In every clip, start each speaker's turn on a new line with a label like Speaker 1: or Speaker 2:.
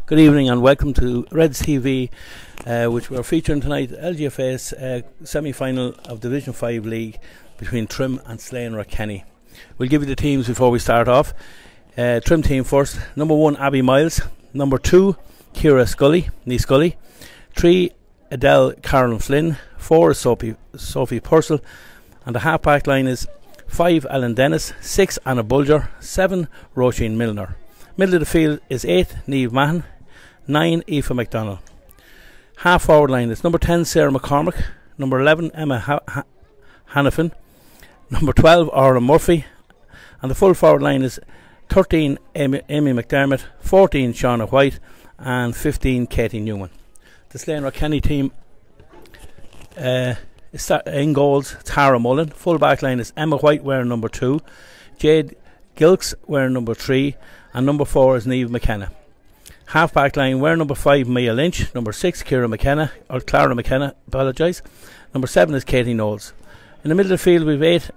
Speaker 1: Good evening and welcome to Reds TV, which we're featuring tonight, LGFA's semi-final of Division 5 League between Trim and Slane Rathkenny. We'll give you the teams before we start off. Trim team first. Number 1, Abby Miles. Number 2, Ciara Scully. 3, Adele Carolyn Flynn. 4 is Sophie Purcell. And the half-back line is 5, Ellen Dennis. 6, Anna Bulger. 7, Roisin Milner. Middle of the field is 8, Niamh Mahan. 9, Aoife McDonald. Half forward line is number 10, Sarah McCormick. Number 11, Emma Hannafin. Number 12, Ora Murphy. And the full forward line is 13, Amy McDermott. 14, Shauna White. And 15, Katie Newman. The Slane Rathkenny team is in goals, Tara Mullen. Full back line is Emma White wearing number 2. Jade Gilks wearing number 3. And number 4 is Niamh McKenna. Half back line wearing number 5, Mia Lynch. Number 6, Clara McKenna. Number 7 is Katie Knowles. In the middle of the field we have 8,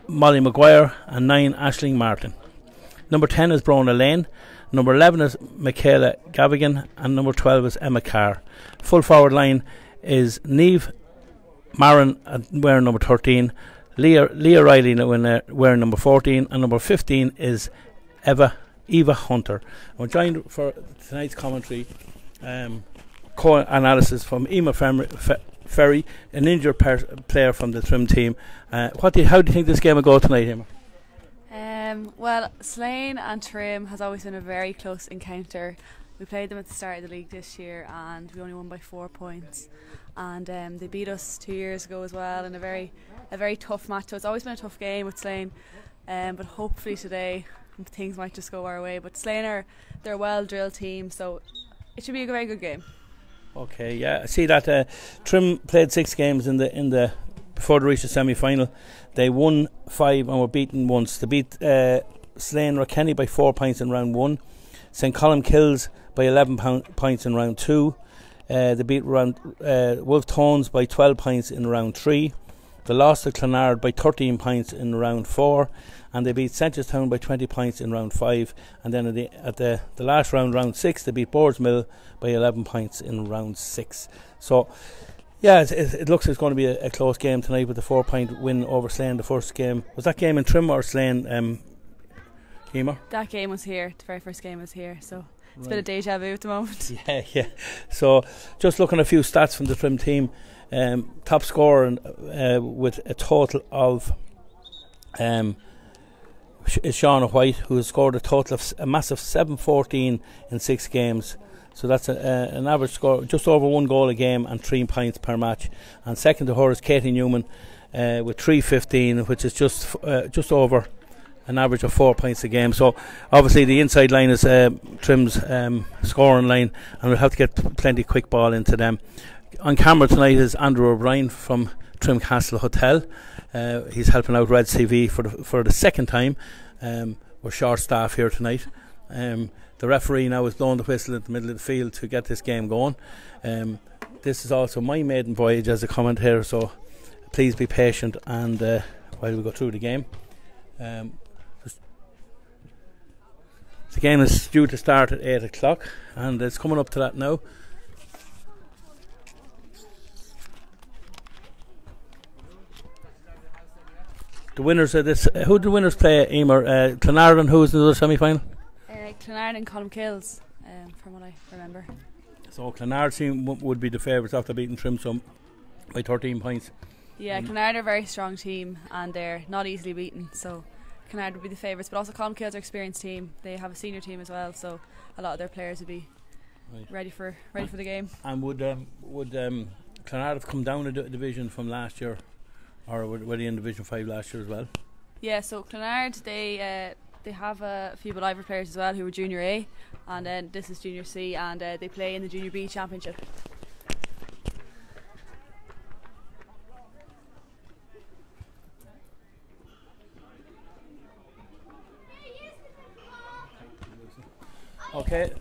Speaker 1: Molly Maguire. And 9, Aisling Martin. Number 10 is Brona Lane. Number 11 is Michaela Gavigan. And number 12 is Emma Carr. Full forward line is Niamh Marin wearing number 13. Leah Riley wearing number 14. And number 15 is Eva Hunter. We're joined for tonight's commentary, co-analysis from Emma Ferry, an injured player from the Trim team. How do you think this game will go tonight, Emma?
Speaker 2: Well, Slane and Trim has always been a very close encounter. We played them at the start of the league this year and we only won by 4 points. And they beat us 2 years ago as well in a very tough match. So it's always been a tough game with Slane, but hopefully today things might just go our way. But Slane they're a well-drilled team, so it should be a very good game. Okay, yeah, I see that Trim played 6 games in the before they reached the semi-final. They won 5 and were beaten once. They beat Slane Rathkenny by 4 points in round 1. St Columkills by 11 points in round 2. They beat Wolf Tones by 12 points in round 3. They lost to Clonard by 13 points in round 4. And they beat Seneschalstown by 20 points in round 5. And then at the last round 6, they beat Boardsmill by 11 points in round 6. So, yeah, it looks like it's going to be a close game tonight with the 4-point win over Slane. The first game, was that game in Trim or Slane, Emer? That game was here, the very first game was here, so it's a bit of deja vu at the moment. Yeah. So, just looking at a few stats from the Trim team, top scorer with a total of is Shauna White, who has scored a massive 7-14 in 6 games. So that's an average score, just over 1 goal a game and 3 points per match. And second to her is Katie Newman with 3-15, which is just over an average of 4 points a game. So obviously the inside line is Trim's scoring line, and we'll have to get plenty quick ball into them. On camera tonight is Andrew O'Brien from Trim Castle Hotel. He's helping out Reds TV for the second time. We're short staff here tonight. The referee now is blowing the whistle in the middle of the field to get this game going. This is also my maiden voyage as a commentator, so please be patient and while we go through the game. The game is due to start at 8 o'clock and it's coming up to that now. The winners of this, who did the winners play, Emer? Clonard and who was in the other semi-final? Clonard and Columkills, from what I remember. So
Speaker 1: Clonard team would be the favourites after beating Trim by 13 points.
Speaker 2: Yeah, Clonard are a very strong team and they're not easily beaten, so Clonard would be the favourites. But also Columkills are an experienced team. They have a senior team as well, so a lot of their players would be ready for the game.
Speaker 1: And would Clonard have come down a division from last year? Or were they in Division 5 last year as well?
Speaker 2: Yeah, so Clonard, they have a few Beliver players as well who were Junior A, and then this is Junior C, and they play in the Junior B Championship.
Speaker 1: Okay.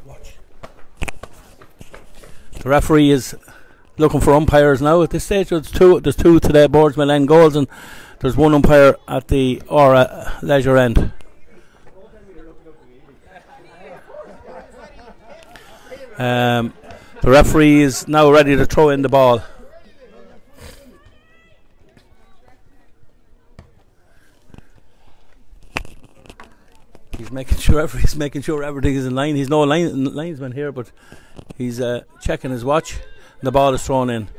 Speaker 1: Watch. The referee is looking for umpires now at this stage. There's two today, Boardsmill end goals, and there's one umpire at the leisure end. The referee is now ready to throw in the ball. He's making sure everything is in line. He's no linesman here, but he's checking his watch. And the ball is thrown in,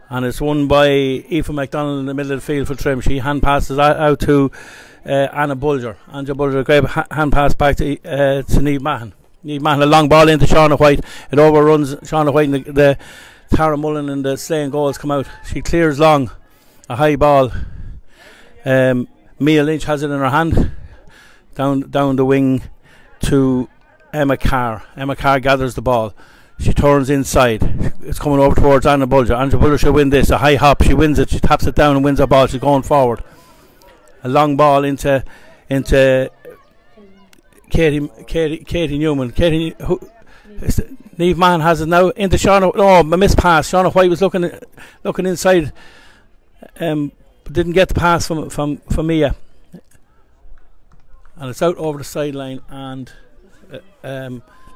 Speaker 1: and it's won by Aoife MacDonald in the middle of the field for Trim. She hand passes out to Anna Bulger. Angela Bulger, great hand pass back to Niamh Mahan. Niamh Mahan, a long ball into Shauna White. It overruns Shauna White, and the Tara Mullen and the Slane goals come out. She clears long, a high ball. Mia Lynch has it in her hand, down the wing to Emma Carr. Emma Carr gathers the ball. She turns inside. It's coming over towards Anna Bulger. Anna Bulger should win this. A high hop. She wins it. She taps it down and wins the ball. She's going forward. A long ball into Katie Newman. Niamh Mahan has it now into Shauna. Oh, a missed pass. Shauna White was looking inside, but didn't get the pass from Mia. And it's out over the sideline, and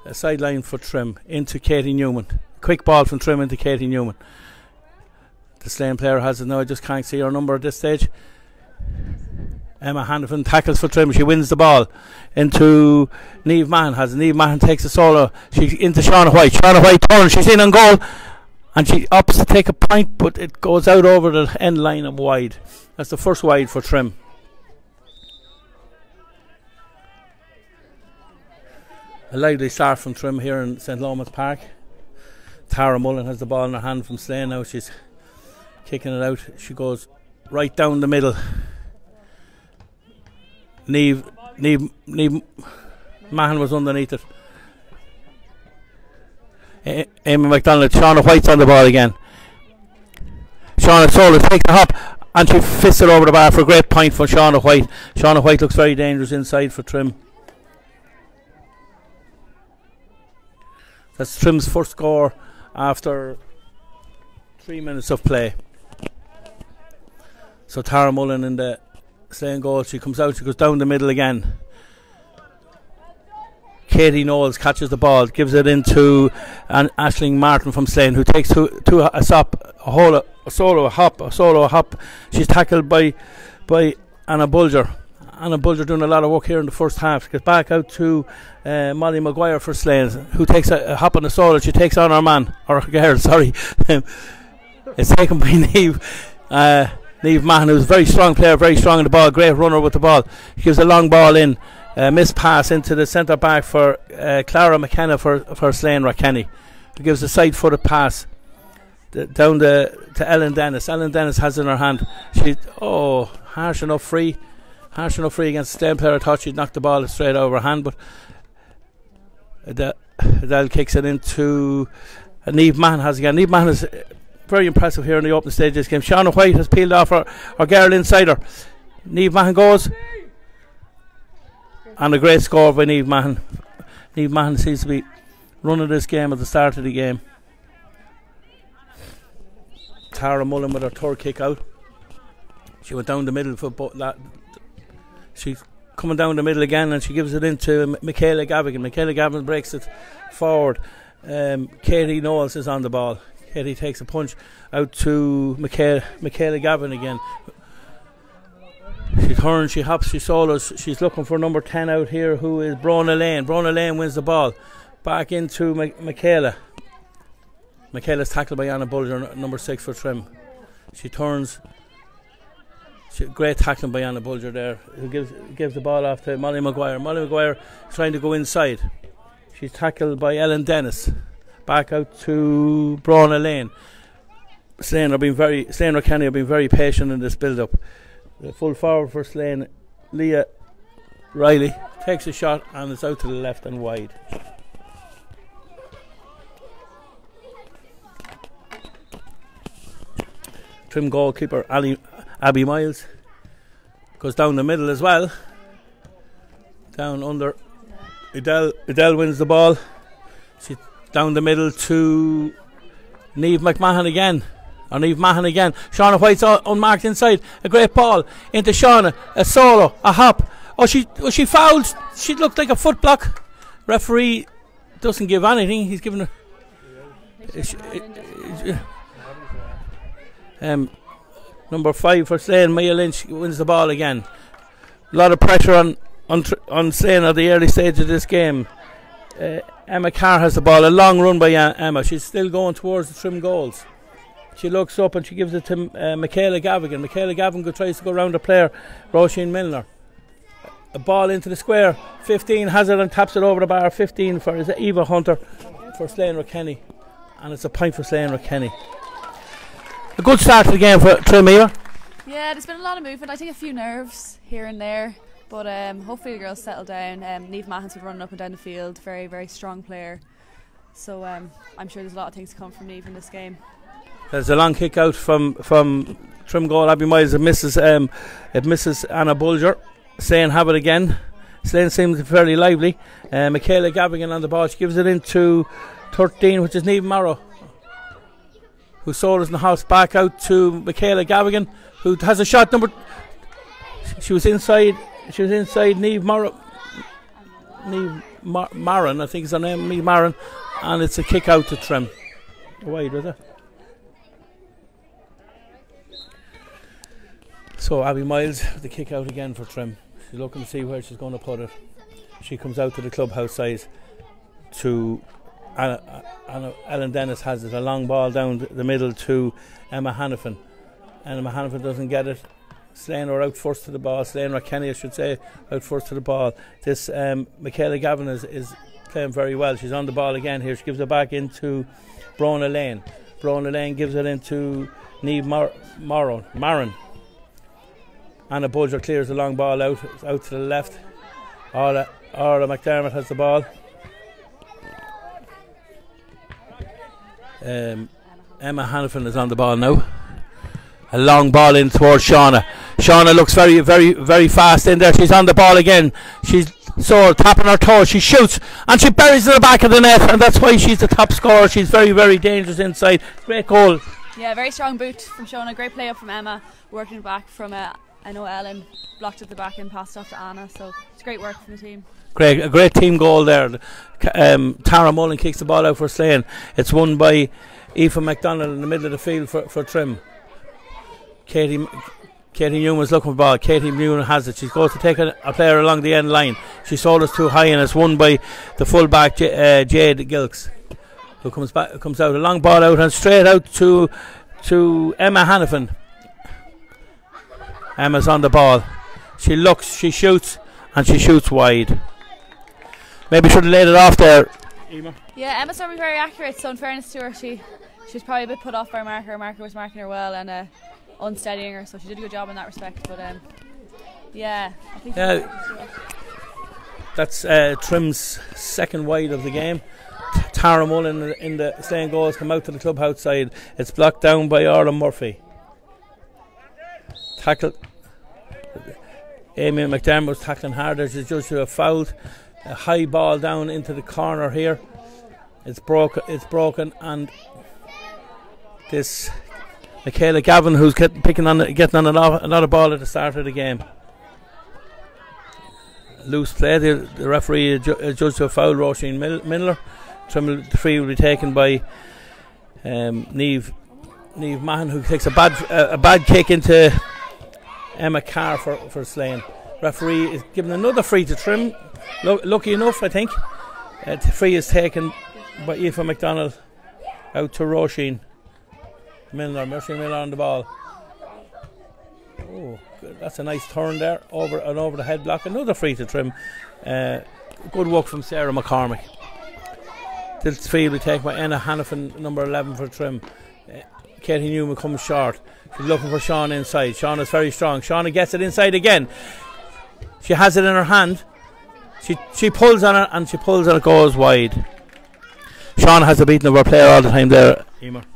Speaker 1: a sideline for Trim into Katie Newman. Quick ball from Trim into Katie Newman. The Slane player has it now. I just can't see her number at this stage. Emma Hannafin tackles for Trim. She wins the ball into Niamh Mahan. Niamh Mahan takes a solo. She's into Shauna White. Shauna White turns. She's in on goal, and she opts to take a point, but it goes out over the end line and wide. That's the first wide for Trim. A lively start from Trim here in St. Lomas Park. Tara Mullen has the ball in her hand from Slane now. She's kicking it out. She goes right down the middle. Niamh Mahan was underneath it. Amy MacDonald. Shauna White's on the ball again. Shauna Sola takes a hop, and she fists it over the bar for a great point for Shauna White. Shauna White looks very dangerous inside for Trim. That's Trim's first score after 3 minutes of play. So Tara Mullen in the Slane goal. She comes out, she goes down the middle again. Katie Knowles catches the ball, gives it into Aisling Martin from Slane, who takes a solo hop. She's tackled by Anna Bulger. Anna Bulger doing a lot of work here in the first half. Gets back out to Molly Maguire for Slane, who takes a hop on the solo. She takes on her man, or her girl, sorry. It's taken by Niamh Mahan, who's a very strong player, very strong in the ball, great runner with the ball. She gives a long ball in, missed pass into the centre back for Clara McKenna for Slane Rathkenny, who gives a side footed pass down to Ellen Dennis. Ellen Dennis has it in her hand. She harsh enough free against the Slane player. I thought she'd knock the ball straight over her hand, but Adele kicks it into Niamh Mahan. Niamh Mahan is very impressive here in the opening stage of this game. Shauna White has peeled off her girl inside her. Niamh Mahan goes, and a great score by Niamh Mahan. Niamh Mahan seems to be running this game at the start of the game. Tara Mullen with her third kick out. She went down the middle for that. She's coming down the middle again, and she gives it into Michaela Gavigan. Michaela Gavigan breaks it forward. Katie Knowles is on the ball. Katie takes a punch out to Michaela Gavin again. She turns, she hops, she solos. She's looking for number 10 out here, who is Brona Lane. Brona Lane wins the ball. Back into Michaela. Michaela's tackled by Anna Bulger, number 6 for Trim. She turns. Great tackling by Anna Bulger there, who gives the ball off to Molly Maguire. Molly Maguire trying to go inside. She's tackled by Ellen Dennis. Back out to Brona Lane. Slane Rathkenny have been very patient in this build-up. The full forward for Slane, Leah Riley, takes a shot, and it's out to the left and wide. Trim goalkeeper Abby Miles goes down the middle as well. Down under. Adele wins the ball. She down the middle to Niamh Mahan again. Shauna White's unmarked inside. A great ball into Shauna. A solo. A hop. She fouled. She looked like a foot block. Referee doesn't give anything. He's given number 5 for Slane. Maya Lynch wins the ball again. A lot of pressure on Slane at the early stage of this game. Emma Carr has the ball. A long run by Emma. She's still going towards the Trim goals. She looks up and she gives it to Michaela Gavigan. Michaela Gavigan tries to go around the player, Roisin Milner. A ball into the square. 15 has it and taps it over the bar. 15 for Eva Hunter for Slane Rathkenny. And it's a point for Slane Rathkenny. A good start to the game for Trim, Eva.
Speaker 2: Yeah, there's been a lot of movement. I think a few nerves here and there. But hopefully the girls settle down. Niamh Mahon's been running up and down the field. Very, very strong player. So I'm sure there's a lot of things to come from Niamh in this game.
Speaker 1: There's a long kick out from Trim goal. Abby Miles. It misses Anna Bulger. Slane have it again. Slane seems fairly lively. Michaela Gavigan on the ball. She gives it into 13, which is Niamh Morrow, who sold us in the house. Back out to Michaela Gavigan, who has a shot. She was inside Niamh Morrow. Niamh Marin, I think is her name. Niamh Marin, and it's a kick out to Trim. Wide, was it? So Abby Miles, the kick out again for Trim. She's looking to see where she's going to put it. She comes out to the clubhouse side to Ellen Dennis. Has it, a long ball down the middle to Emma Hanifin. Emma Hanifin doesn't get it. Slane are out first to the ball. Slane Rathkenny, I should say, out first to the ball. This Michaela Gavin is playing very well. She's on the ball again here. She gives it back into Brona Lane. Brona Lane gives it into Niamh Marin. Anna Bulger clears the long ball out to the left. Orla McDermott has the ball. Emma Hanifin is on the ball now. A long ball in towards Shauna. Shauna looks very, very, very fast in there. She's on the ball again. She's tapping her toes. She shoots and she buries it in the back of the net, and that's why she's the top scorer. She's very, very dangerous inside. Great goal.
Speaker 2: Yeah, very strong boot from Shauna. Great play up from Emma. Working back from I know Ellen blocked at the back and passed off to Anna. So it's great work from the team.
Speaker 1: A great team goal there. Tara Mullen kicks the ball out for Slane. It's won by Aoife McDonald in the middle of the field for Trim. Katie Newman's looking for the ball. Katie Newman has it. She goes to take a player along the end line. She sold us too high, and it's won by the fullback Jade Gilks, who comes out a long ball out and straight out to Emma Hanifin. Emma's on the ball. She looks, she shoots, and she shoots wide. Maybe should have laid it off there.
Speaker 2: Yeah, Emma's not very accurate, so in fairness to her, she was probably a bit put off by her marker. Her marker was marking her well and unsteadying her, so she did a good job in that respect. But yeah, I think
Speaker 1: that's Trim's second wide of the game. Tara Mullen in the Slane goals come out to the club outside. It's blocked down by Orla Murphy. Tackle. Amy McDermott was tackling hard. There's a judge who have fouled. A high ball down into the corner here. It's broken, and this Michaela Gavin, who's getting on another ball at the start of the game. Loose play. The referee judged a foul. Roisin Milner. The free will be taken by Niamh Mahon, who takes a bad kick into Emma Carr for Slane. Referee is giving another free to Trim. Lucky enough, I think. The free is taken by Aoife McDonald out to Roisin Milner. Roisin Milner on the ball. Oh, good. That's a nice turn there over the head block. Another free to Trim. Good work from Sarah McCormick. This free will be taken by Anna Hanifin, number 11 for Trim. Katie Newman comes short. She's looking for Shauna inside. Shauna's very strong. Shauna gets it inside again. She has it in her hand. She pulls on it, and it goes wide. Shauna has the beating of her player all the time there.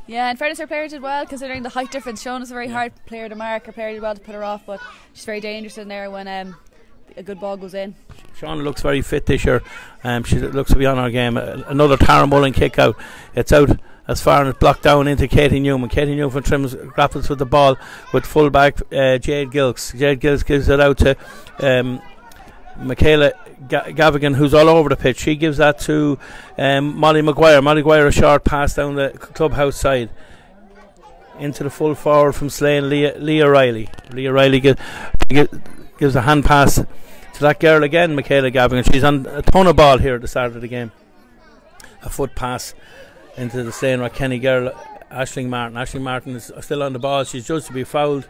Speaker 2: Yeah, in fairness, her player did well considering the height difference. Shauna's a very hard player to mark. Her player did well to put her off, but she's very dangerous in there when a good ball goes in.
Speaker 1: Shauna looks very fit this year. She looks to be on her game. Another Tara Mullen kick out. It's out as far, and it's blocked down into Katie Newman. Katie Newman from Trim grapples with the ball with fullback Jade Gilks. Jade Gilks gives it out to Michaela Gavigan, who's all over the pitch. She gives that to Molly Maguire. Molly Maguire, a short pass down the clubhouse side into the full forward from Slane, Leah Riley. Leah Riley gives a hand pass to that girl again, Michaela Gavigan. She's on a ton of ball here at the start of the game. A foot pass into the Slane Rathkenny girl, Aisling Martin. Aisling Martin is still on the ball. She's judged to be fouled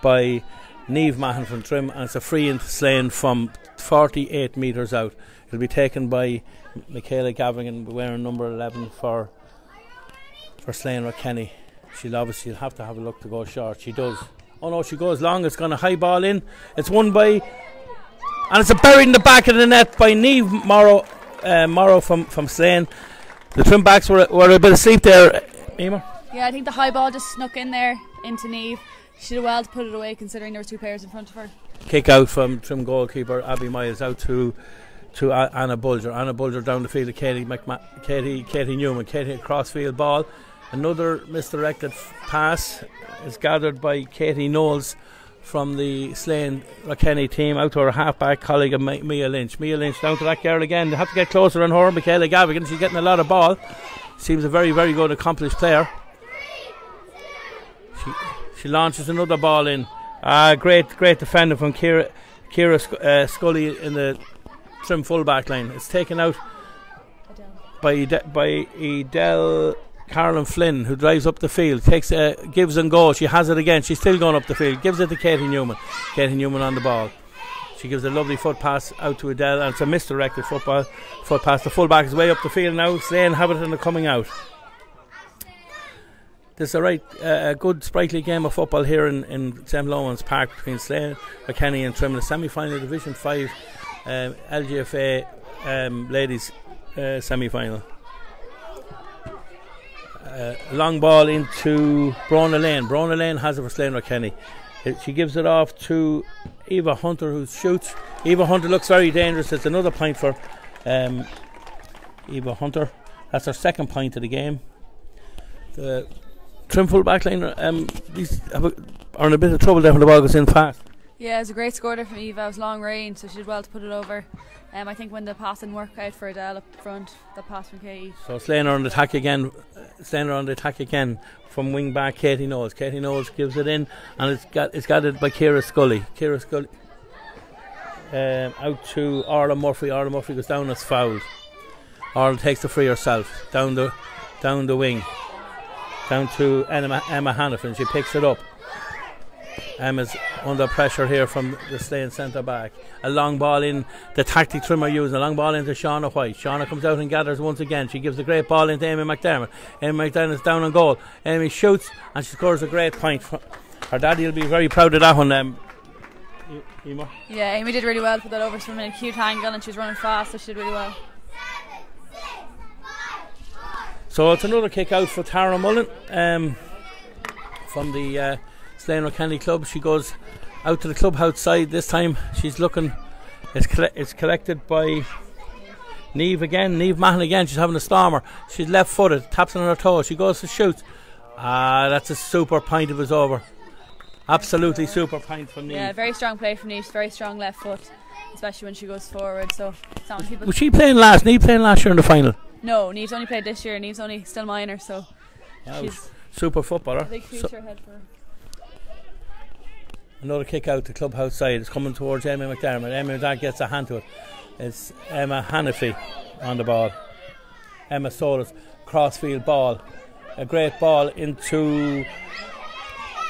Speaker 1: by Niamh Mahan from Trim, and it's a free into Slane from 48 metres out. It'll be taken by Michaela Gavigan, wearing number 11 for Slane Rathkenny. She'll have to have a look to go short. She does. Oh no, she goes long. It's going to high ball in. It's won by, and it's buried in the back of the net by Niamh Morrow from Slane. The Trim backs were a bit asleep there, Emer.
Speaker 2: Yeah, I think the high ball just snuck in there into Niamh. She did well to put it away, considering there were two players in front of her. Kick
Speaker 1: out from Trim goalkeeper Abby Miles out to Anna Bulger. Anna Bulger down the field to Katie Newman. Katie, a crossfield ball. Another misdirected pass is gathered by Katie Knowles from the Slane Rathkenny team out to her half-back colleague of Mia Lynch. Mia Lynch down to that girl again. They have to get closer on her. Michaela Gavigan, she's getting a lot of ball. Seems a very, very good, accomplished player. She launches another ball in. Great defender from Kira Scully in the Trim full-back line. It's taken out by Edel Carolyn Flynn, who drives up the field, gives and goes. She has it again. She's still going up the field. Gives it to Katie Newman. Katie Newman on the ball. She gives a lovely foot pass out to Adele, and it's a misdirected foot pass. The fullback is way up the field now. Slane have it and they're coming out. There's a good sprightly game of football here in St. Lawrence Park between Slane Rathkenny and Trim in the semi-final Division 5 LGFA ladies semi-final. Long ball into Brona Lane. Brona Lane has it for Slane Rathkenny. She gives it off to Eva Hunter, who shoots. Eva Hunter looks very dangerous. It's another point for Eva Hunter. That's her second point of the game. The Trim full back line are in a bit of trouble there when the ball goes in fast.
Speaker 2: Yeah, it was a great score there from Eva. It was long range, so she did well to put it over. I think when the pass didn't work out for Adele up front, the pass from Katie.
Speaker 1: So Slane are on the attack again. Slane are on the attack again from wing back Katie Knowles. Katie Knowles gives it in, and it's gathered by Kira Scully. Kira Scully out to Orla Murphy. Orla Murphy goes down as fouled. Orla takes the free herself down the wing, down to Emma Hannafin. She picks it up. Emma's under pressure here from the Slane centre back. A long ball in, the tactic Trim are using. A long ball into Shauna White. Shauna comes out and gathers once again. She gives a great ball into Amy McDermott. Amy McDermott's down on goal. Amy shoots and she scores a great point. Her daddy will be very proud of that one.
Speaker 2: Yeah, Amy did really well to put that over from an acute angle, and she was running fast, so she did really well.
Speaker 1: So it's another kick out for Tara Mullen from the Slane Rathkenny club. She goes out to the club outside this time. She's looking. It's collected by Niamh again. Niamh Mahan again. She's having a stormer. She's left footed, taps on her toe. She goes to shoot. That's a super point. It was over. Absolutely super point from Niamh.
Speaker 2: Yeah, very strong play from Niamh. She's very strong left foot, especially when she goes forward. So it's not people.
Speaker 1: Was she playing last? Niamh playing last year in the final?
Speaker 2: No, Niamh's only played this year. Niamh's only still minor, so she's
Speaker 1: super footballer.
Speaker 2: A big future ahead for her.
Speaker 1: Another kick out the clubhouse side. It's coming towards Emma McDermott. Emma McDermott gets a hand to it. It's Emma Hannafy on the ball. Emma Solis, crossfield ball. A great ball into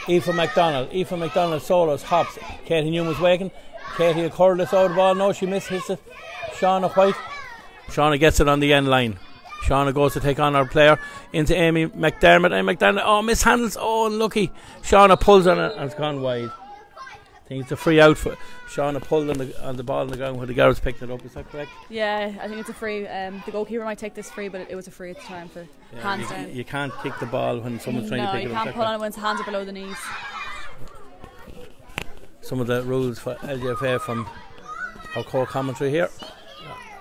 Speaker 1: Aoife McDonald. Aoife McDonald Solis hops. Katie Newman's waking. Katie will curl this out of the ball. No, she misses it. Shauna White. Shauna gets it on the end line. Shauna goes to take on our player into Amy McDermott. Amy McDermott, mishandles. Unlucky. Shauna pulls on it and it's gone wide. I think it's a free out for Shauna pulled on the ball on the ground when the girls picked it up. Is that correct?
Speaker 2: Yeah, I think it's a free. The goalkeeper might take this free, but it was a free at the time for hands down.
Speaker 1: You can't kick the ball when someone's trying to pick it up.
Speaker 2: No, you can't pull on it when the hands are below the knees.
Speaker 1: Some of the rules for LGFA from our core commentary here.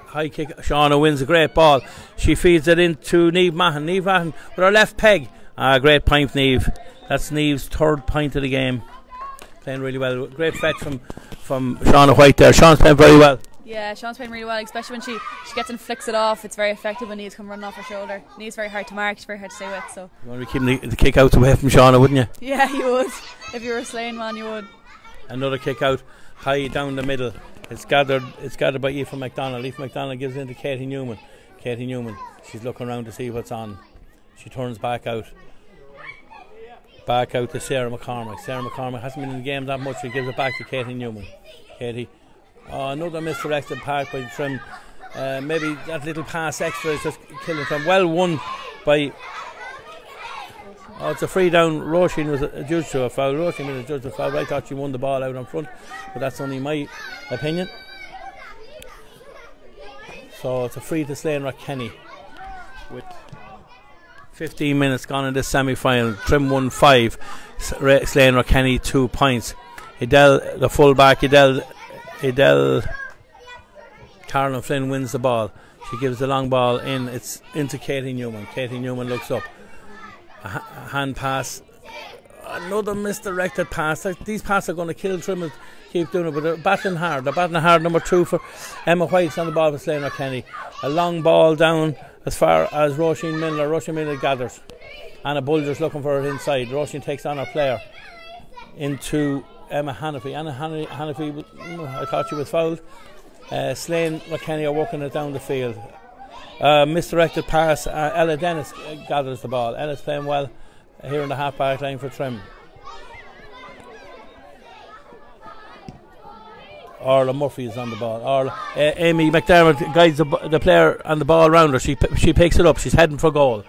Speaker 1: High kick. Shauna wins a great ball. She feeds it into Niamh Mahan. Niamh Mahan with her left peg. Great point, Niamh. That's Niamh's third point of the game. Playing really well. Great fetch from Shauna White there. Sean's playing very well.
Speaker 2: Yeah, Sean's playing really well, especially when she gets and flicks it off. It's very effective when Neve's come running off her shoulder. Neve's very hard to mark, she's very hard to stay with. So
Speaker 1: you want to be keeping the kick outs away from Shauna, wouldn't you?
Speaker 2: Yeah, you would. If you were a Slane man, you would.
Speaker 1: Another kick out, high down the middle. It's gathered by Aoife McDonald. Aoife McDonald gives in to Katie Newman. Katie Newman, she's looking around to see what's on. She turns back out to Sarah McCormick. Sarah McCormick hasn't been in the game that much. She gives it back to Katie Newman. Katie, another misdirected pass by Trim. Maybe that little pass extra is just killing Trim. Well won by. It's a free down. Roisin was adjudged to a foul. Roisin was adjudged to a foul. I thought she won the ball out on front, but that's only my opinion. So it's a free to Slane Rathkenny with 15 minutes gone in this semi-final. Trim won 5, Slane Rathkenny 2 points. Edel, the full-back, Edel Carolyn Flynn wins the ball. She gives the long ball in. It's into Katie Newman. Katie Newman looks up. A hand pass. Another misdirected pass. These passes are going to kill Trim. Keep doing it, but they're batting hard. Number 2 for Emma White's on the ball for Slane Rathkenny. A long ball down as far as Roisin Miller. Roisin Miller gathers. Anna Bulger's looking for her inside. Roisin takes on her player into Emma Hannafy. Anna Hannafy, I thought she was fouled. Slane Rathkenny are working it down the field. Misdirected pass. Ella Dennis gathers the ball. Ella's playing well here in the half back line for Trim. Orla Murphy is on the ball. Amy McDermott guides the player and the ball around her. She picks it up. She's heading for goal.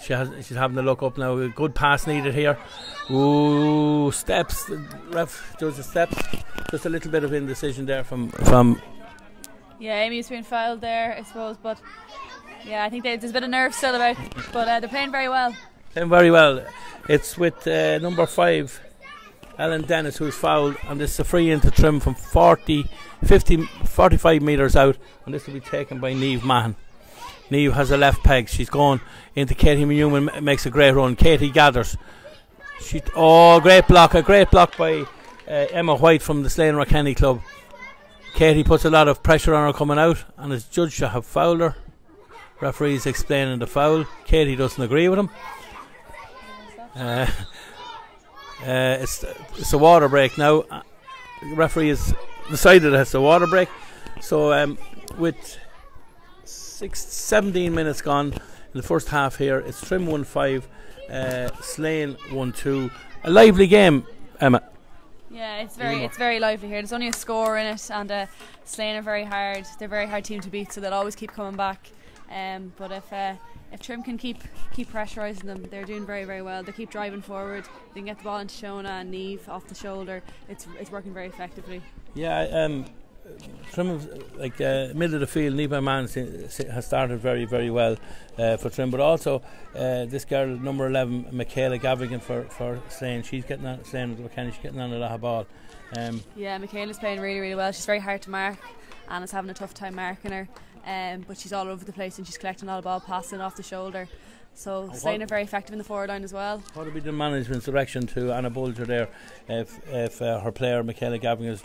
Speaker 1: She's having a look up now. A good pass needed here. Ooh, steps. The ref does the steps. Just a little bit of indecision there from.
Speaker 2: Yeah, Amy's been fouled there, I suppose. But yeah, I think there's a bit of nerve still about. But they're playing very well.
Speaker 1: Playing very well. It's with number 5. Ellen Dennis, who's fouled, and this is a free into Trim from 45 metres out, and this will be taken by Niamh Mahan. Niamh has a left peg. She's going into Katie Newman, makes a great run. Katie gathers. Great block by Emma White from the Slane Rathkenny club. Katie puts a lot of pressure on her coming out, and is judged to have fouled her. Referee's explaining the foul. Katie doesn't agree with him. It's a water break now. The referee has decided it's a water break. So with 17 minutes gone in the first half here, it's Trim 1-5, Slane 1-2. A lively game, Emma.
Speaker 2: Yeah, it's very lively here. There's only a score in it, and Slane are very hard. They're a very hard team to beat, so they'll always keep coming back. But if Trim can keep pressurising them, they're doing very, very well. They keep driving forward. They can get the ball into Shona and Niamh off the shoulder. It's working very effectively. Yeah,
Speaker 1: Trim, middle of the field, Niamh Mahan has started very, very well for Trim, but also this girl, number 11, Michaela Gavigan for Slane. She's getting on Slane Rathkenny. She's getting on a lot of ball.
Speaker 2: Yeah, Michaela's playing really, really well. She's very hard to mark. Anna's having a tough time marking her. But she's all over the place and she's collecting all the ball, passing off the shoulder. So Slane are very effective in the forward line as well.
Speaker 1: What would be the management's direction to Anna Bulger there if her player Michaela Gavigan is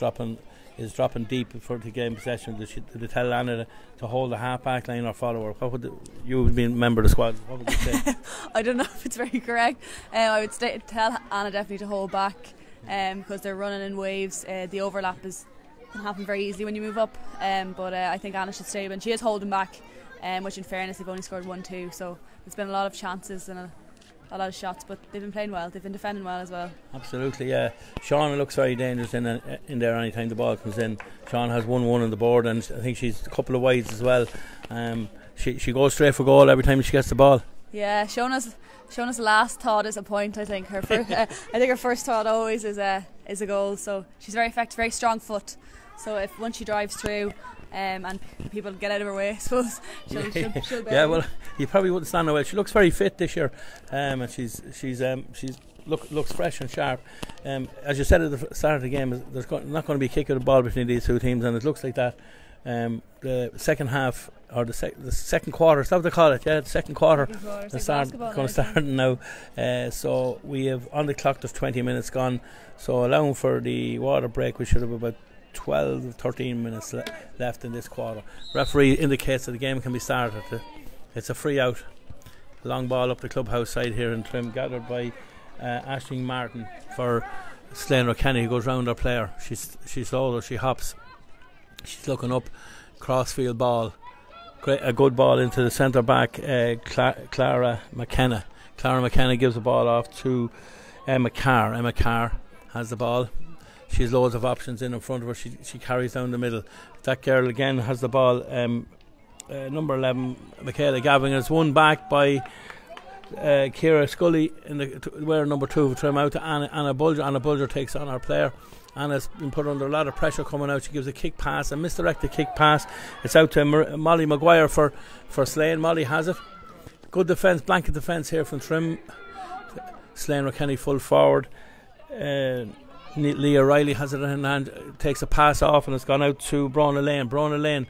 Speaker 1: dropping deep to gain possession? Do they tell Anna to hold the half back line or follow her? What would you would be a member of the squad? What would you say?
Speaker 2: I don't know if it's very correct. I would tell Anna definitely to hold back because they're running in waves. The overlap can happen very easily when you move up, but I think Anna should stay, and she is holding back, which in fairness they've only scored 1-2, so there's been a lot of chances and a lot of shots, but they've been playing well. They've been defending well as well. Absolutely,
Speaker 1: yeah. Shauna looks very dangerous in there anytime the ball comes in. Shauna has 1-1 on the board, and I think she's a couple of wides as well. She goes straight for goal every time she gets the ball.
Speaker 2: Yeah, Shauna's last thought is a point. I think her first, I think her first thought always is a goal. So she's very effective, very strong foot. So once she drives through, and people get out of her way, I suppose she'll
Speaker 1: yeah, well, you probably wouldn't stand her well. She looks very fit this year, and she's looks fresh and sharp. As you said at the start of the game, there's not going to be a kick of the ball between these two teams, and it looks like that. The second half, or the second quarter, is that what they call it? Yeah, the second quarter is going to start now. So we have on the clock. There's 20 minutes gone. So allowing for the water break, we should have about 12, 13 minutes left in this quarter. Referee indicates that the game can be started. It's a free out. Long ball up the clubhouse side here in Trim, gathered by Aisling Martin for Slane Rathkenny, who goes round her player. She's older, she hops. She's looking up, crossfield ball. A good ball into the centre back, Clara McKenna. Clara McKenna gives the ball off to Emma Carr. Emma Carr has the ball. She has loads of options in front of her. She carries down the middle. That girl again has the ball. Number 11, Michaela Gavin, is won back by Ciara Scully wearing number 2 for Trim out to Anna Bulger. Anna Bulger takes on our player. Anna's been put under a lot of pressure coming out. She gives a kick pass, a misdirected kick pass. It's out to Molly Maguire for Slane. Molly has it. Good defence, blanket defence here from Trim. Slane Rathkenny full forward. Leah Riley has it in hand, takes a pass off, and it's gone out to Bronagh Lane. Bronagh Lane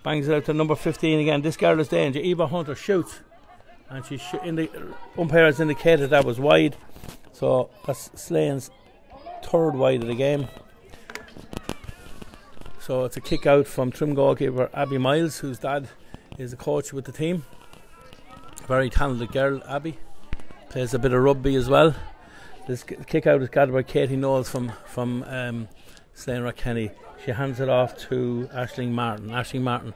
Speaker 1: bangs it out to number 15 again. This girl is danger. Eva Hunter shoots, and the umpire has indicated that was wide, so that's Slane's third wide of the game. So it's a kick out from Trim goalkeeper Abby Miles, whose dad is a coach with the team. Very talented girl, Abby. Plays a bit of rugby as well. This kick out is gathered by Katie Knowles from Slane Rathkenny. She hands it off to Aisling Martin. Aisling Martin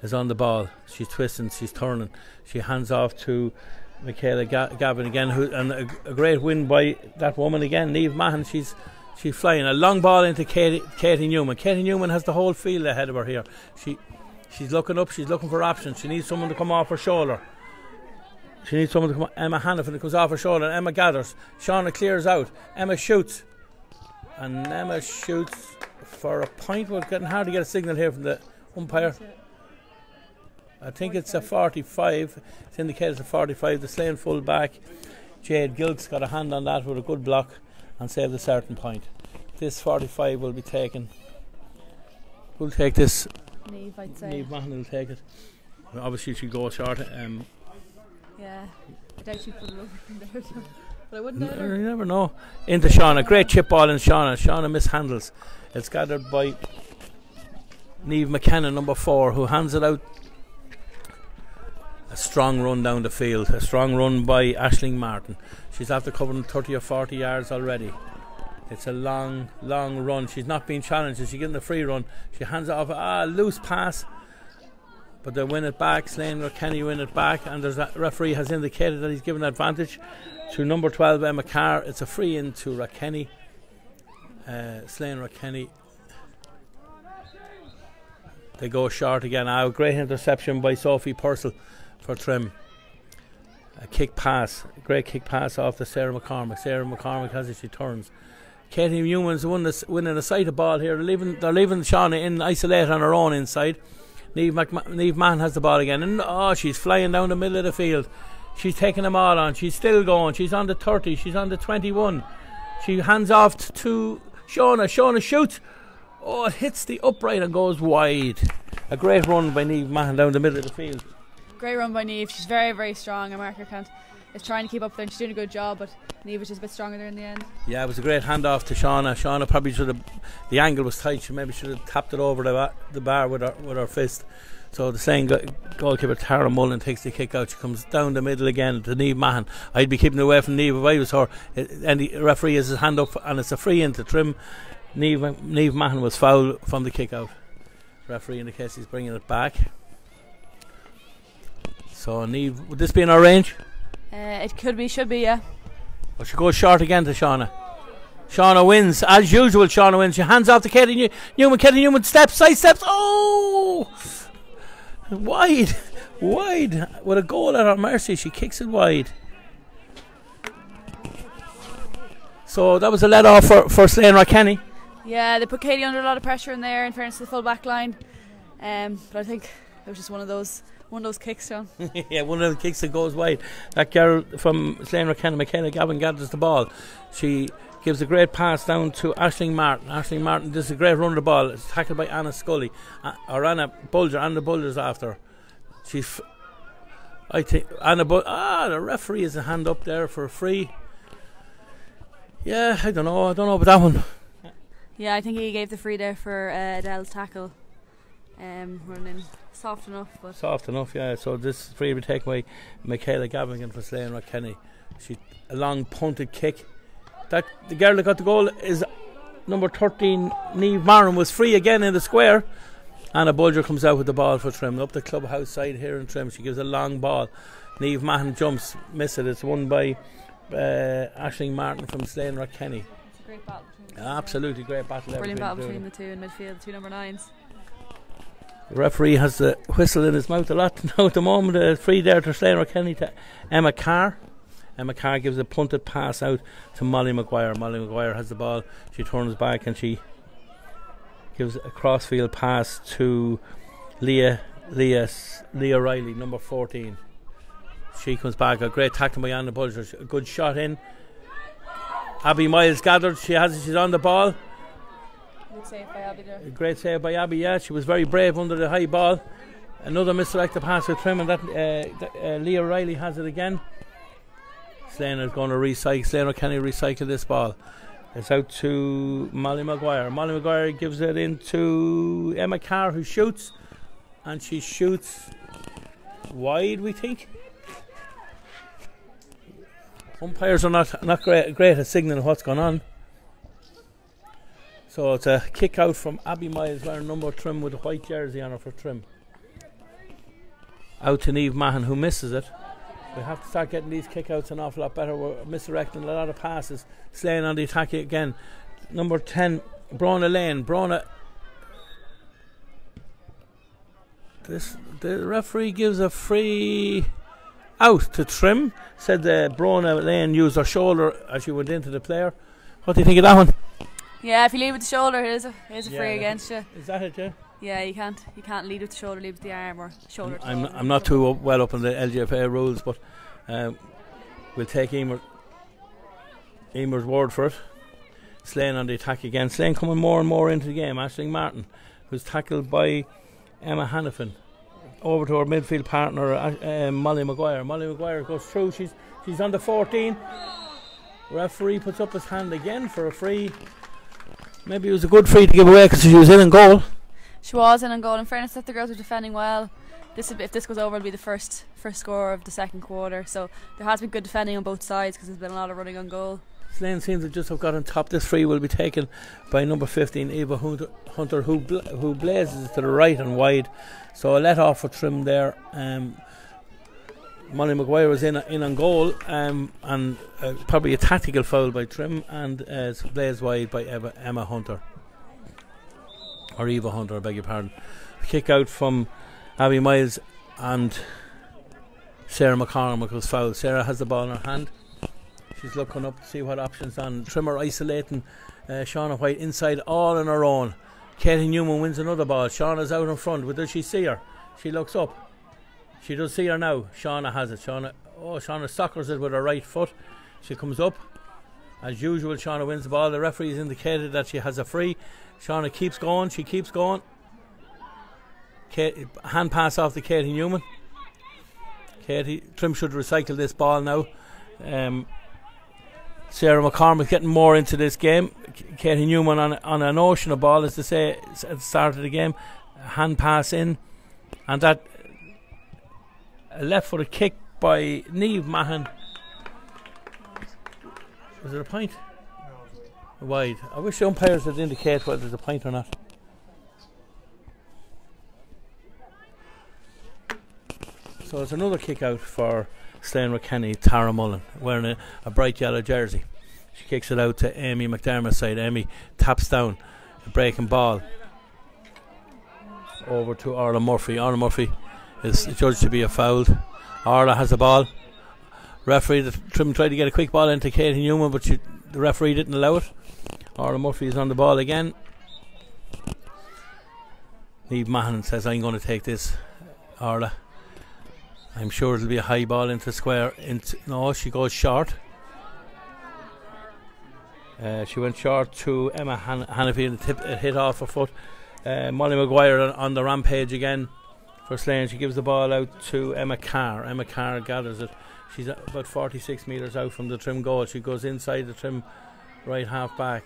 Speaker 1: is on the ball. She's twisting, she's turning. She hands off to Michaela Gavin again, and a great win by that woman again, Niamh Mahan. She's flying. A long ball into Katie Newman. Katie Newman has the whole field ahead of her here. She's looking up, she's looking for options. She needs someone to come off her shoulder. She needs someone to come. Emma Hannafin comes off her shoulder, and Emma gathers. Shauna clears out. Emma shoots. And Emma shoots for a point. We're getting hard to get a signal here from the umpire. I think it's a 45. It's indicated as a 45. The Slane full back, Jade Gilt's got a hand on that with a good block and saved a certain point. This 45 will be taken. We'll take this.
Speaker 2: Niamh, I'd say.
Speaker 1: Niamh Mahan will take it. Obviously, she'll go short.
Speaker 2: Yeah, I doubt she'd put it over from there. But I wouldn't know.
Speaker 1: You never know. Into Shauna. Great chip ball in Shauna. Shauna mishandles. It's gathered by Niamh McKenna, number 4, who hands it out. A strong run down the field. A strong run by Aisling Martin. She's after covering 30 or 40 yards already. It's a long run. She's not being challenged. She's getting the free run. She hands it off. Loose pass. But they win it back. Slane Rathkenny win it back, and there's that referee has indicated that he's given advantage to number 12 Emma Carr. It's a free in to Rathkenny. Slane Rathkenny. They go short again. Great interception by Sophie Purcell for Trim. A kick pass, great kick pass off to Sarah McCormick. Sarah McCormick has it. She turns. Katie Newman's the one that's winning a sight of ball here. They're leaving Shauna in isolate on her own inside. Niamh Mahan has the ball again, and she's flying down the middle of the field. She's taking them all on. She's still going. She's on the 30. She's on the 21. She hands off to Shauna. Shauna shoots. Oh, it hits the upright and goes wide. A great run by Niamh Mahan down the middle of the field.
Speaker 2: Great run by Niamh. She's very, very strong. And Marker is trying to keep up there, and she's doing a good job, but Niamh was just a bit stronger there in the end. Yeah,
Speaker 1: it was a great handoff to Shauna. Shauna probably should have, the angle was tight, she maybe should have tapped it over the bar with her fist. So the Slane goalkeeper Tara Mullen takes the kick out. She comes down the middle again to Niamh Mahan. I'd be keeping away from Niamh if I was her. And the referee has his hand up, and it's a free in to Trim. Niamh Mahan was fouled from the kick out. Referee indicates he's bringing it back. So Niamh, would this be in our range?
Speaker 2: It could be, should be, yeah.
Speaker 1: Well, she goes short again to Shauna. Shauna wins, as usual. Shauna wins. She hands off to Katie Newman. Katie Newman side steps. Oh, wide. With a goal at her mercy, she kicks it wide. So that was a let off for Slane Rathkenny.
Speaker 2: Yeah, they put Katie under a lot of pressure in there, in fairness to the full back line. But I think it was just one of those kicks, John.
Speaker 1: Yeah, one of the kicks that goes wide. That girl from Slane Rathkenny, Michaela Gavin, gathers the ball. She gives a great pass down to Aisling Martin. Aisling Martin does a great run of the ball. It's tackled by Anna Scully, or Anna Bulger. Anna Bulger's after. I think Anna the referee has a hand up there for a free. Yeah, I don't know about that one.
Speaker 2: Yeah, I think he gave the free there for Adele's tackle. Running soft enough. But
Speaker 1: soft enough, yeah. So this free will be taken by Michaela Gavigan for Slane Rathkenny. A long punted kick. That the girl that got the goal is number 13, Niamh Marin, was free again in the square. Anna Bulger comes out with the ball for Trim. Up the clubhouse side here in Trim. She gives a long ball. Niamh Marin jumps, miss it. It's won by Aisling Martin from Slane Rathkenny.
Speaker 2: It's a great battle between them.
Speaker 1: Absolutely great battle.
Speaker 2: Brilliant battle between the two in midfield, two number 9s.
Speaker 1: The referee has the whistle in his mouth a lot now at the moment. A free there to Slane Rathkenny to Emma Carr. Emma Carr gives a punted pass out to Molly Maguire. Molly Maguire has the ball. She turns back and she gives a crossfield pass to Leah Riley, number 14. She comes back. A great tackle by Anna Bulger. A good shot in. Abby Miles gathered. She's on the ball.
Speaker 2: Good save by Abby there.
Speaker 1: A great save by Abby, yeah. She was very brave under the high ball. Another misdirected pass with Trim, and that Leah Riley has it again. Slane is going to recycle. Slane Rathkenny recycle this ball. It's out to Molly Maguire. Molly Maguire gives it into Emma Carr, who shoots, and she shoots wide, we think. Umpires are not great at signaling what's going on. So it's a kick out from Abby Miles wearing number Trim with a white jersey on her for Trim. Out to Niamh Mahan, who misses it. We have to start getting these kick-outs an awful lot better. We're misdirecting a lot of passes. Slane on the attack again. Number 10, Brona Lane. The referee gives a free out to Trim. Said Brona Lane used her shoulder as she went into the player. What do you think of that one?
Speaker 2: Yeah, if you lead with the shoulder, it is a free against you.
Speaker 1: Is that it, yeah?
Speaker 2: Yeah, you can't lead with the shoulder, lead with the arm or shoulder.
Speaker 1: I'm not too well up on the LGFA rules, but we'll take Emer's word for it. Slane on the attack again. Slane coming more and more into the game. Aisling Martin, who's tackled by Emma Hannafin. Over to her midfield partner, Molly Maguire. Molly Maguire goes through. She's on the 14. Referee puts up his hand again for a free. Maybe it was a good free to give away because she was in goal.
Speaker 2: She was in goal. In fairness, that the girls are defending well. If this goes over, it'll be the first score of the second quarter. So there has been good defending on both sides because there's been a lot of running on goal.
Speaker 1: Slane seems to just have got on top. This free will be taken by number 15, Eva Hunter, who blazes to the right and wide. So a let off for Trim there. Molly Maguire was in on goal, and probably a tactical foul by Trim, and it's blazed wide by Emma Hunter. Or Eva Hunter, I beg your pardon. Kick out from Abby Miles, and Sarah McCormick was fouled. Sarah has the ball in her hand. She's looking up to see what options on. Trimmer isolating Shauna White inside, all on her own. Katie Newman wins another ball. Shauna's out in front, but does she see her? She looks up. She does see her now. Shauna has it. Shauna soccers it with her right foot. She comes up. As usual, Shauna wins the ball. The referee has indicated that she has a free. Shauna keeps going. She keeps going. Hand pass off to Katie Newman. Trim should recycle this ball now. Sarah McCormick getting more into this game. Katie Newman on an ocean of ball, as they say at the start of the game. Hand pass in, and that a left footed kick by Niamh Mahan. Was it a point? No, wide. I wish the umpires would indicate whether it's a point or not. So it's another kick out for Slane Rathkenny. Tara Mullen wearing a bright yellow jersey. She kicks it out to Amy McDermott's side. Amy taps down a breaking ball over to Orla Murphy. Orla Murphy is judged to be a foul. Orla has the ball. Referee Trim tried to get a quick ball into Katie Newman, but the referee didn't allow it. Orla Murphy is on the ball again. Niamh Mahan says, I'm going to take this, Orla. I'm sure it'll be a high ball into square. No, she goes short. She went short to Emma Hannafy, and it hit off her foot. Molly Maguire on the rampage again for Slane. She gives the ball out to Emma Carr. Emma Carr gathers it. She's about 46 metres out from the Trim goal. She goes inside the Trim right half back.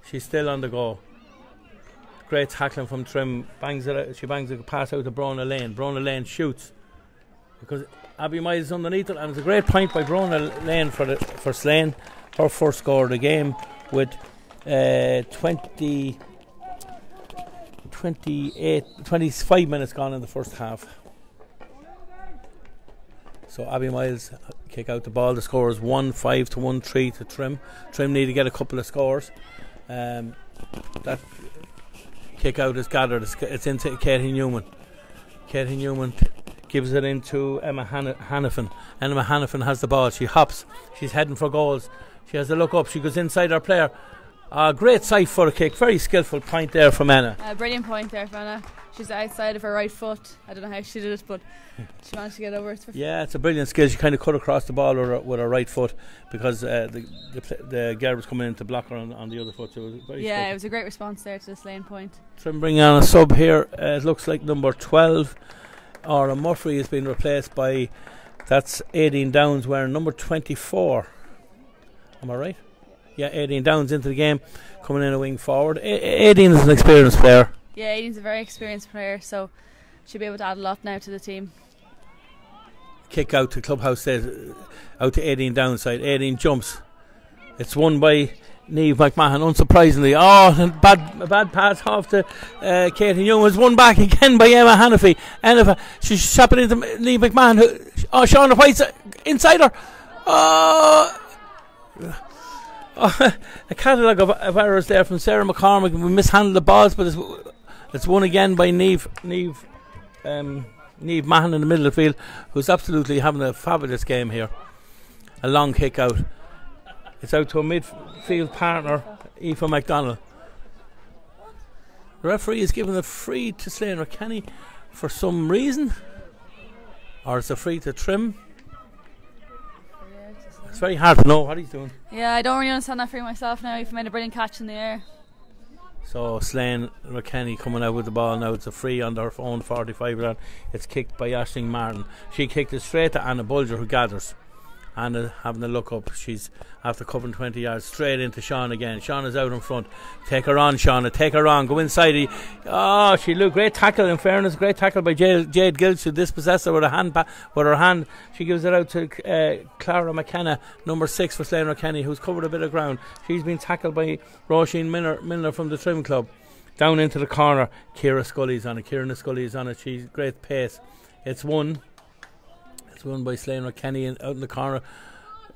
Speaker 1: She's still on the go. Great tackling from Trim. Bangs it out. She bangs a pass out to Brona Lane. Brona Lane shoots because Abby Miles is underneath it, and it's a great point by Brona Lane for Slane. Her first score of the game with 25 minutes gone in the first half. So Abby Miles kick out the ball. The score is 1-5 to 1-3 to Trim. Trim need to get a couple of scores. That kick out is gathered. It's into Katie Newman. Katie Newman gives it into Emma Hannafin. Emma Hannafin has the ball. She hops. She's heading for goals. She has a look up. She goes inside her player. Great side foot kick. Very skillful point there from Anna.
Speaker 2: Brilliant point there from Anna. She's outside of her right foot. I don't know how she did it, but she managed to get over it.
Speaker 1: Yeah, it's a brilliant skill. She kind of cut across the ball with her right foot because the girl was coming in to block her on the other foot. So it was very
Speaker 2: it was a great response there to the Slane point.
Speaker 1: Trim bringing on a sub here. It looks like number 12, or Murphy, has been replaced by, that's 18 Downs, wearing number 24. Am I right? Yeah, 18 Downs into the game, coming in a wing forward. 18 is an experienced player.
Speaker 2: Yeah, 18's a very experienced player, so she'll be able to add a lot now to the team.
Speaker 1: Kick out to Clubhouse says out to 18 downside. 18 jumps. It's won by Niamh McMahon, unsurprisingly. A bad pass off to Katie Young. Was won back again by Emma Hannafy. She's chopping into Niamh McMahon. Shauna White's inside her. A catalogue of errors there from Sarah McCormick. We mishandled the balls, but it's won again by Niamh Mahan in the middle of the field, who's absolutely having a fabulous game here. A long kick out. It's out to a midfield partner, Aoife MacDonald. The referee is giving a free to Slane Rathkenny for some reason, or it's a free to Trim. It's very hard to know what he's doing.
Speaker 2: Yeah, I don't really understand that free myself now. Aoife made a brilliant catch in the air.
Speaker 1: So Slane Rathkenny coming out with the ball now. It's a free on their own 45 yard. It's kicked by Aisling Martin. She kicked it straight to Anna Bulger, who gathers. Anna having a look up. She's after covering 20 yards straight into Sean again. Sean is out in front. Take her on, Shauna. Take her on. Go inside. She looked great tackle. In fairness, great tackle by Jade Gilch, who dispossessed her with her hand. She gives it out to Clara McKenna, number 6 for Slane Rathkenny, who's covered a bit of ground. She's been tackled by Roisin Milner from the Trim Club. Down into the corner. Kieran Scully is on it. She's great pace. It's won by Slane Rathkenny out in the corner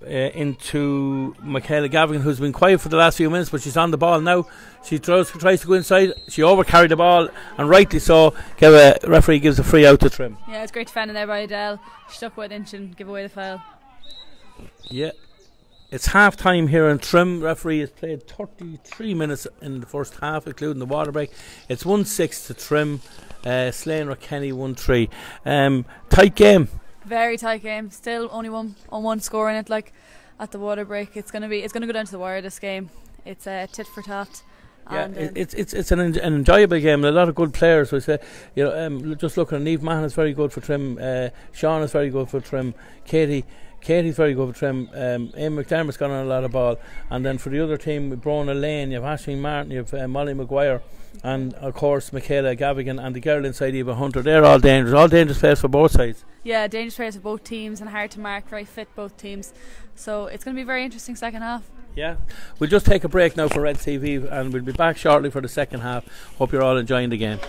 Speaker 1: into Michaela Gavigan, who's been quiet for the last few minutes, but she's on the ball now. She tries to go inside. She overcarried the ball, and rightly so. Referee gives a free out to Trim.
Speaker 2: Yeah, it's great defending there by Adele. She stuck with an inch and give away the foul. Yeah,
Speaker 1: it's half time here in Trim. Referee has played 33 minutes in the first half, including the water break. It's 1-6 to Trim. Slane Rathkenny 1-3. Tight game.
Speaker 2: Very tight game. Still only one score in it. Like at the water break, it's gonna go down to the wire. This game, it's a tit for tat.
Speaker 1: Yeah, it's an enjoyable game. A lot of good players. So I say, just looking at Niamh Mahan is very good for Trim. Sean is very good for Trim. Katie's very good for Trim. Amy McDermott's got on a lot of ball. And then for the other team, with Brona Lane, you have Aisling Martin, you have Molly Maguire, and of course Michaela Gavigan, and the girl inside Eva Hunter. They're all dangerous players for both sides.
Speaker 2: Yeah, dangerous players for both teams and hard to mark, very fit both teams. So it's going to be a very interesting second half.
Speaker 1: Yeah, we'll just take a break now for Red TV, and we'll be back shortly for the second half. Hope you're all enjoying the game.